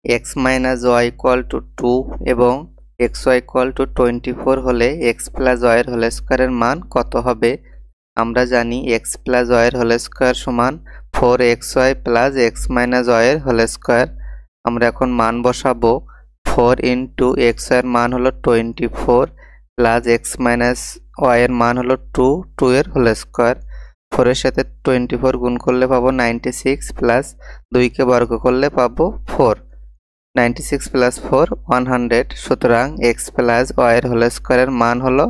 x minus Y equal to 2 এবং xy equal to 24 হলে x plus y এর whole স্কয়ারের মান কত হবে? আমরা জানি x প্লাস y এর হোল স্কয়ার সমান 4xy plus x minus y এর হোল স্কয়ার। আমরা এখন মান বসাবো। 4 ইন্টু x এর মান হলো 24 প্লাস x মাইনাস y এর মান হলো 2 এর হোল স্কয়ার। 4 এর সাথে 24 গুণ করলে পাবো 96 প্লাস 2 কে বর্গ করলে পাবো 4। 96 প্লাস 4 100। সুতরাং x প্লাস y এর হোল স্কয়ারের মান হলো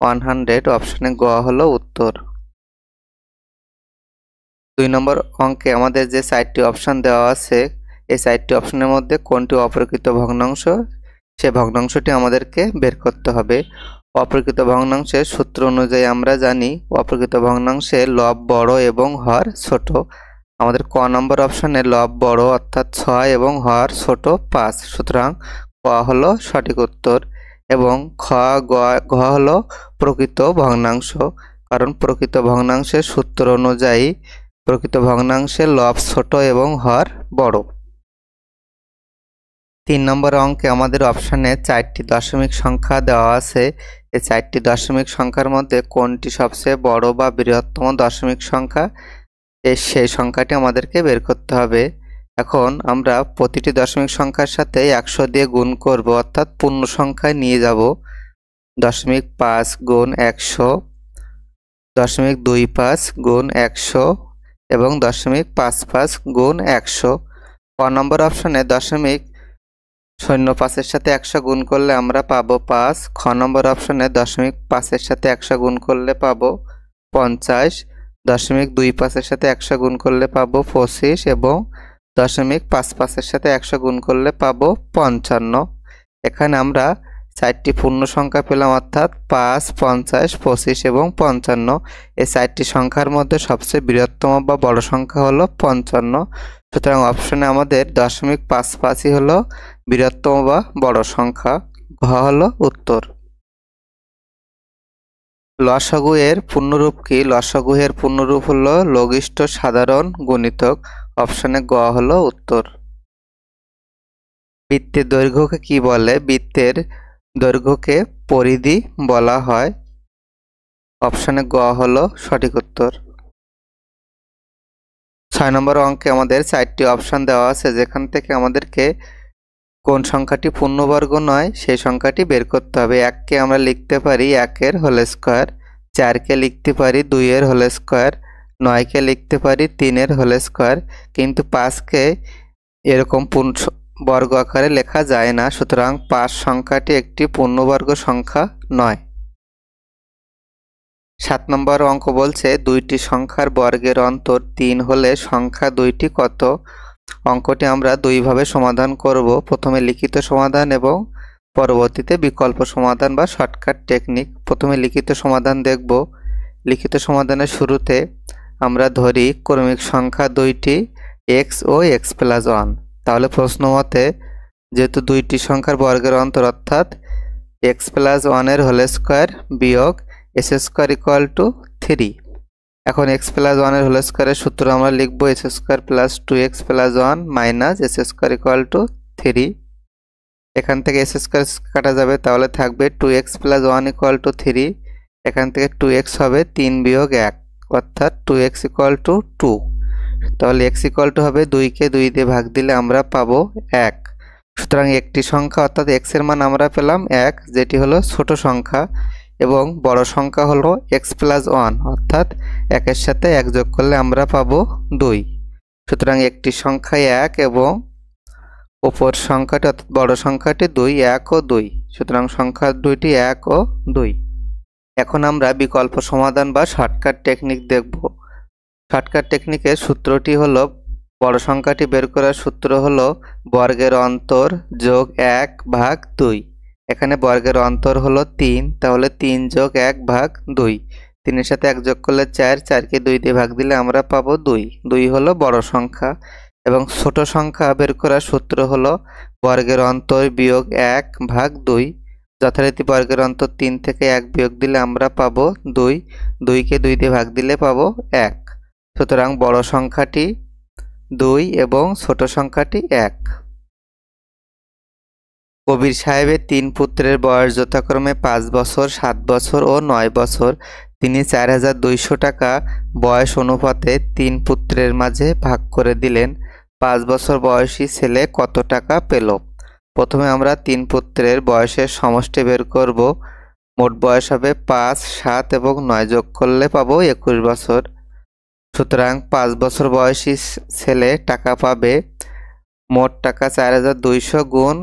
100। অপশনে গ হলো উত্তর। 2 নম্বর অঙ্কে আমাদের যে 4টি অপশন দেওয়া আছে, এই 4টি অপশনের মধ্যে কোনটি অপ্রকৃত ভগ্নাংশ, সে ভগ্নাংশটি আমাদেরকে বের করতে হবে। অপ্রকৃত ভগ্নাংশের সূত্র অনুযায়ী আমরা জানি অপ্রকৃত ভগ্নাংশে লব বড় এবং হর ছোট। আমাদের ক নম্বর অপশনে লব বড় অর্থাৎ 6 এবং হর ছোট 5। সুতরাং ক হলো সঠিক উত্তর এবং ঘ হলো প্রকৃত ভগ্নাংশ, কারণ প্রকৃত ভগ্নাংশের সূত্র অনুযায়ী প্রকৃত ভগ্নাংশের লব ছোট এবং হর বড়। 3 নম্বর অঙ্কে আমাদের অপশনে 4টি দশমিক সংখ্যা দেওয়া আছে। এই 4টি দশমিক সংখ্যার মধ্যে কোনটি সবচেয়ে বড় বা বৃহত্তম দশমিক সংখ্যা, সেই সংখ্যাটি আমাদেরকে বের করতে হবে। এখন আমরা প্রতিটি দশমিক সংখ্যার সাথে 100 দিয়ে গুণ করব, অর্থাৎ পূর্ণ সংখ্যায় নিয়ে যাব। 0.5 গুণ 100, 0.25 গুণ 100 এবং 0.55 গুণ 100। ক নম্বর অপশনে 0.05 এর সাথে 100 গুণ করলে আমরা পাবো 5। খ নম্বর অপশনে 0.5 এর সাথে 100 গুণ করলে পাবো 50। 0.25 এর সাথে 100 গুণ করলে পাবো 25 এবং 0.55 এর সাথে 100 গুণ করলে পাবো 55। এখানে আমরা 4টি পূর্ণ সংখ্যা পেলাম, অর্থাৎ 5, 50, 25 এবং 55। এই 4টি সংখ্যার মধ্যে সবচেয়ে বৃহত্তম বা বড় সংখ্যা হলো 55। সুতরাং অপশনে আমাদের 0.55ই হলো বৃহত্তম বা বড় সংখ্যা। ঘ হলো উত্তর। লসাগু এর পূর্ণরূপ কি? লসাগু এর পূর্ণরূপ হলো লঘিষ্ঠ সাধারণ গুণিতক। অপশনে গ হলো উত্তর। বৃত্তের দৈর্ঘ্যকে কি বলে? বৃত্তের দৈর্ঘ্যকে পরিধি বলা হয়। অপশনে গ হলো সঠিক উত্তর। 6 নম্বর অঙ্কে আমাদের 4টি অপশন দেওয়া আছে, যেখান থেকে আমাদেরকে কোন সংখ্যাটি পূর্ণবর্গ নয় সেই সংখ্যাটি বের করতে হবে। 1কে আমরা লিখতে পারি 1 এর হোল স্কয়ার, 4কে লিখতে পারি 2 এর হোল স্কয়ার, 9কে লিখতে পারি 3 এর হোল স্কয়ার, কিন্তু 5কে এরকম বর্গ আকারে লেখা যায় না। সুতরাং 5 সংখ্যাটি একটি পূর্ণবর্গ সংখ্যা নয়। 7 নম্বর অঙ্ক বলছে 2টি সংখ্যার বর্গের অন্তর 3 হলে সংখ্যা 2টি কত? অঙ্কটি আমরা দুইভাবে সমাধান করব, প্রথমে লিখিত সমাধান এবং পরবর্তীতে বিকল্প সমাধান বা শর্টকাট টেকনিক। প্রথমে লিখিত সমাধান দেখব। লিখিত সমাধানের শুরুতে আমরা ধরি ক্রমিক সংখ্যা 2টি x ও x প্লাস 1। তাহলে প্রশ্ন মতে যেহেতু 2টি সংখ্যার বর্গের অন্তর অর্থাৎ x প্লাস 1 এর হোল স্কয়ার বিয়োগ s স্কয়ার ইকুয়াল টু 3। এখন x প্লাস 1 এর হোল স্কয়ারের সূত্র আমরা লিখব s square plus 2x plus 1 minus s square equal to 3। এখান থেকে s স্কয়ার কাটা যাবে, তাহলে থাকবে 2x প্লাস 1 ইকুয়াল টু 3। এখান থেকে 2x হবে 3 বিয়োগ 1 অর্থাৎ 2x ইকুয়াল টু 2। তাহলে x ইকুয়াল টু হবে 2 কে 2 দিয়ে ভাগ দিলে আমরা পাবো 1। সুতরাং একটি সংখ্যা অর্থাৎ x এর মান আমরা পেলাম 1, যেটি হলো ছোট সংখ্যা, এবং বড় সংখ্যা হলো x প্লাস 1 অর্থাৎ 1 এর সাথে 1 যোগ করলে আমরা পাবো 2। সুতরাং একটি সংখ্যা 1 এবং অপর সংখ্যাটি অর্থাৎ বড় সংখ্যাটি 2, 1 ও 2। সুতরাং সংখ্যা দুইটি 1 ও 2। এখন আমরা বিকল্প সমাধান বা শর্টকাট টেকনিক দেখব। শর্টকাট টেকনিকের সূত্রটি হলো, বড় সংখ্যাটি বের করার সূত্র হলো বর্গের অন্তর যোগ 1 ভাগ 2। এখানে বর্গের অন্তর হলো 3, তাহলে 3 যোগ 1 ভাগ 2। 3 এর সাথে 1 যোগ করলে 4, 4কে 2 দিয়ে ভাগ দিলে আমরা পাবো 2। 2 হলো বড় সংখ্যা। এবং ছোট সংখ্যা বের করার সূত্র হলো বর্গের অন্তর বিয়োগ 1 ভাগ 2। যথারীতি বর্গের অন্তর 3 থেকে 1 বিয়োগ দিলে আমরা পাবো 2। 2কে 2 দিয়ে ভাগ দিলে পাবো 1। সুতরাং বড় সংখ্যাটি 2 এবং ছোট সংখ্যাটি 1। কবির সাহেবের 3 পুত্রের বয়স যথাক্রমে 5 বছর, 7 বছর ও 9 বছর। তিনি 4200 টাকা বয়স অনুপাতে 3 পুত্রের মাঝে ভাগ করে দিলেন। 5 বছর বয়সী ছেলে কত টাকা পেল? প্রথমে আমরা 3 পুত্রের বয়সের সমষ্টি বের করব। মোট বয়স হবে 5, 7 এবং 9 যোগ করলে পাবো 21 বছর। সুতরাং 5 বছর বয়সী ছেলে টাকা পাবে, মোট টাকা 4200 গুণ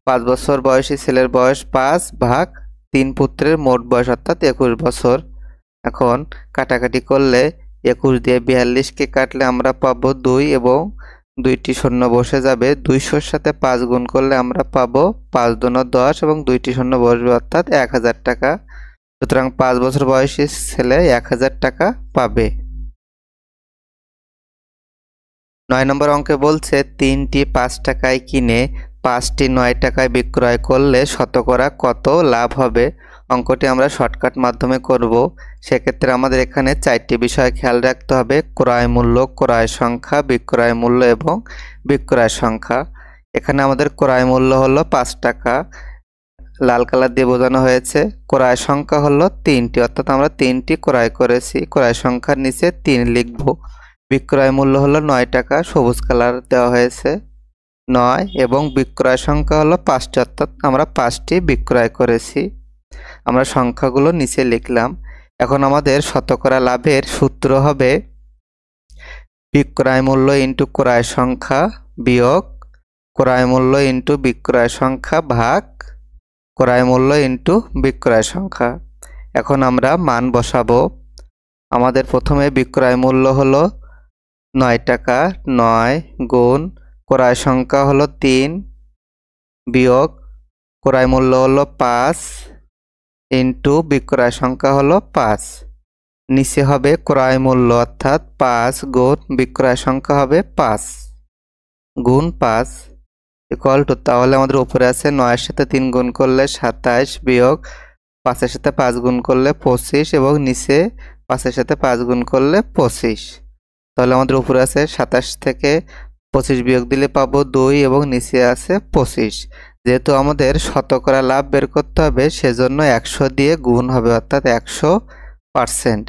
5 বছর বয়সী ছেলের বয়স 5 ভাগ 3 পুত্রের মোট বয়স অর্থাৎ 21 বছর। এখন কাটাকাটি করলে 21 দিয়ে 42কে কাটলে আমরা পাবো 2 এবং 2টি শূন্য বসে যাবে। 200-র সাথে 5 গুণ করলে আমরা পাবো 5 দুনো 10 এবং 2টি শূন্য বসবে অর্থাৎ 1000 টাকা। সুতরাং 5 বছর বয়সী ছেলে 1000 টাকা পাবে। 9 নম্বর অঙ্কে বলছে 3টি 5 টাকায় কিনে 5টি 9 টাকায় বিক্রয় করলে শতকরা কত লাভ হবে? অঙ্কটি আমরা শর্টকাট মাধ্যমে করব। সেক্ষেত্রে আমাদের এখানে 4টি বিষয় খেয়াল রাখতে হবে: ক্রয় মূল্য, ক্রয় সংখ্যা, বিক্রয় মূল্য এবং বিক্রয় সংখ্যা। এখানে আমাদের ক্রয় মূল্য হলো 5 টাকা, লাল কালার দিয়ে বোঝানো হয়েছে। ক্রয় সংখ্যা হলো 3টি, অর্থাৎ আমরা 3টি ক্রয় করেছি, ক্রয় সংখ্যার নিচে 3 লিখব। বিক্রয় মূল্য হলো 9 টাকা, সবুজ কালার দেওয়া হয়েছে 9, এবং বিক্রয় সংখ্যা হলো 5টি, অর্থাৎ আমরা 5টি বিক্রয় করেছি। আমরা সংখ্যাগুলো নিচে লিখলাম। এখন আমাদের শতকরা লাভের সূত্র হবে বিক্রয় মূল্য ইন্টু ক্রয় সংখ্যা বিয়োগ ক্রয় মূল্য ইন্টু বিক্রয় সংখ্যা ভাগ ক্রয় মূল্য ইন্টু বিক্রয় সংখ্যা। এখন আমরা মান বসাবো। আমাদের প্রথমে বিক্রয় মূল্য হলো 9 টাকা, 9 গুণ ক্রয় সংখ্যা হলো 3 বিয়োগ ক্রয় মূল্য হলো 5 ইন্টু বিক্রয় সংখ্যা হলো 5। নিচে হবে ক্রয় মূল্য অর্থাৎ 5 গুণ বিক্রয় সংখ্যা হবে 5 গুণ 5 ইকুয়াল টু, তাহলে আমাদের উপরে আছে 9-এর সাথে 3 গুণ করলে 27 বিয়োগ 5-এর সাথে 5 গুণ করলে 25 এবং নিচে 5-এর সাথে 5 গুণ করলে 25। তাহলে আমাদের উপরে আছে 27 থেকে 25 বিয়োগ দিলে পাবো 2 এবং নিচে আছে 25। যেহেতু আমাদের শতকরা লাভ বের করতে হবে সেজন্য 100 দিয়ে গুণ হবে অর্থাৎ 100%।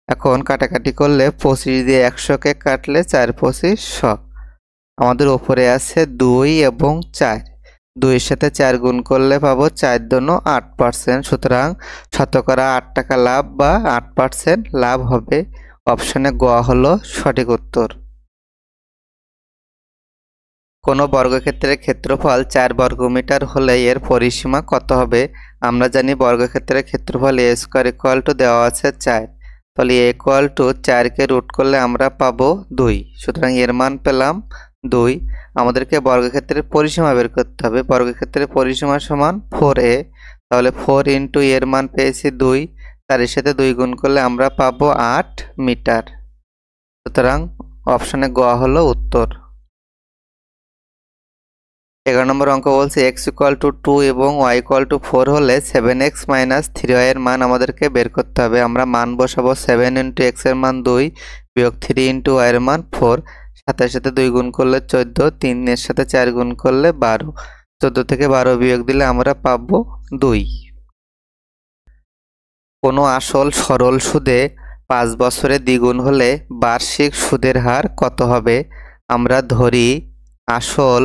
এখন কাটাকাটি করলে 25 দিয়ে 100কে কাটলে 4 25 100। আমাদের উপরে আছে 2 এবং 4, 2-এর সাথে 4 গুণ করলে পাবো 4 দুনো 8%। সুতরাং শতকরা 8 টাকা লাভ বা 8% লাভ হবে। অপশনে গ হলো সঠিক উত্তর। কোনো বর্গক্ষেত্রের ক্ষেত্রফল 4 বর্গমিটার হলে এর পরিসীমা কত হবে? আমরা জানি বর্গক্ষেত্রের ক্ষেত্রফল a স্কয়ার ইকুয়াল টু দেওয়া আছে 4, তাহলে a ইকুয়াল টু 4কে রুট করলে আমরা পাবো 2, সুতরাং এর মান পেলাম 2। আমাদেরকে বর্গক্ষেত্রের পরিসীমা বের করতে হবে। বর্গক্ষেত্রের পরিসীমা সমান 4a, তাহলে 4 ইন্টু এর মান পেয়েছি 2, তার সাথে 2 গুণ করলে আমরা পাবো 8 মিটার। সুতরাং অপশনে গ হলো উত্তর। 11 নম্বর অঙ্ক বলছে x ইকুয়াল টু 2 এবং y ইকুয়াল টু 4 হলে 7x মাইনাস 3y এর মান আমাদেরকে বের করতে হবে। আমরা মান বসাবো 7 ইন্টু x এর মান 2 বিয়োগ 3 ইন্টু y এর মান 4, 7-এর সাথে 2 গুণ করলে 14, 3-এর সাথে 4 গুণ করলে 12, 14 থেকে 12 বিয়োগ দিলে আমরা পাবো 2। কোনো আসল সরল সুদে 5 বছরে দ্বিগুণ হলে বার্ষিক সুদের হার কত হবে? আমরা ধরি আসল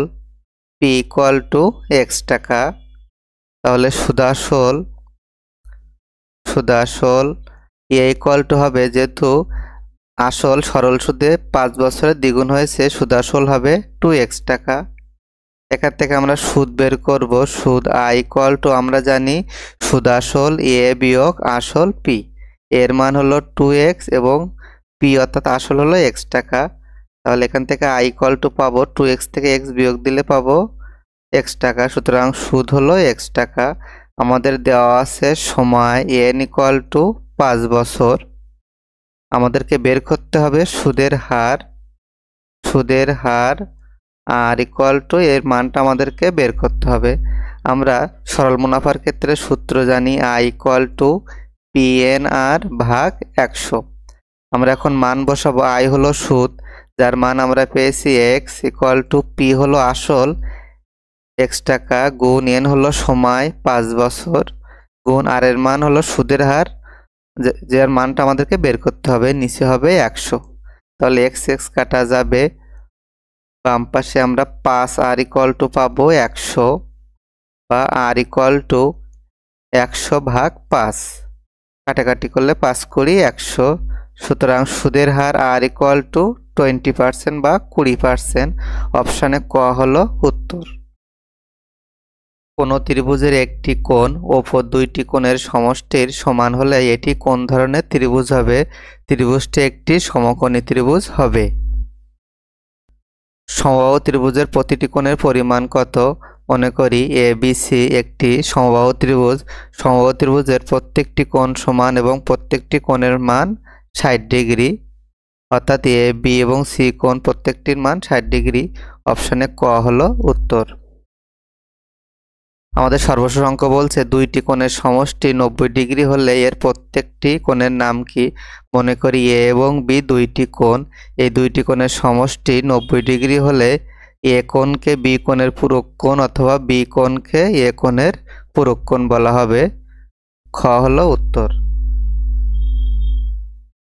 p ইকুয়াল টু x টাকা, তাহলে সুদাসল a ইকুয়াল টু হবে, যেহেতু আসল সরল সুদে 5 বছরে দ্বিগুণ হয়েছে, সুদাসল হবে 2x টাকা। এখান থেকে আমরা সুদ বের করব। সুদ i ইকুয়াল টু আমরা জানি সুদাসল a বিয়োগ আসল p, এর মান হলো 2x এবং p অর্থাৎ আসল হলো x টাকা। তাহলে এখান থেকে i ইকুয়াল টু পাবো 2x থেকে x বিয়োগ দিলে পাবো x টাকা। সুতরাং সুদ হলো x টাকা। আমাদের দেওয়া আছে সময় n ইকুয়াল টু 5 বছর। আমাদেরকে বের করতে হবে সুদের হার আর ইকুয়াল টু এর মানটা আমাদেরকে বের করতে হবে। আমরা সরল মুনাফার ক্ষেত্রে সূত্র জানি i ইকুয়াল টু PNR ভাগ 100। আমরা এখন মান বসাবো। i হলো সুদ, যার মান আমরা পেয়েছি x, ইকুয়াল টু p হলো আসল, x টাকা গুণ n হলো সময় 5 বছর গুণ r এর মান হলো সুদের হার, যার মানটা আমাদেরকে বের করতে হবে, নিচে হবে 100। তাহলে x x কাটা যাবে, বাম পাশে আমরা 5r = পাবো 100 বা r = 100 ভাগ 5, কাটাকাটি করলে 5 কুড়ি 100। সুতরাং সুদের হার r = 20% বা 20%। অপশানে ক হলো উত্তর। কোনো ত্রিভুজের একটি কোণ অপর দুইটি কোণের সমষ্টির সমান হলে এটি কোন ধরনের ত্রিভুজ হবে? ত্রিভুজটি একটি সমকোণী ত্রিভুজ হবে। সমবাহু ত্রিভুজের প্রতিটি কোণের পরিমাণ কত? মনে করি ABC একটি সমবাহু ত্রিভুজ। সমবাহু ত্রিভুজের প্রত্যেকটি কোণ সমান এবং প্রত্যেকটি কোণের মান 60 ডিগ্রি, অর্থাৎ AB এবং C কোণ প্রত্যেকটির মান 60 ডিগ্রি। অপশানে ক হলো উত্তর। আমাদের সর্বশেষ অঙ্ক বলছে দুইটি কোণের সমষ্টি 90 ডিগ্রি হলে এর প্রত্যেকটি কোণের নাম কি? মনে করি A এবং B দুইটি কোণ। এই দুইটি কোণের সমষ্টি 90 ডিগ্রি হলে A কোণকে B কোণের পূরক কোণ অথবা B কোণকে A কোণের পূরক কোণ বলা হবে। খ হলো উত্তর।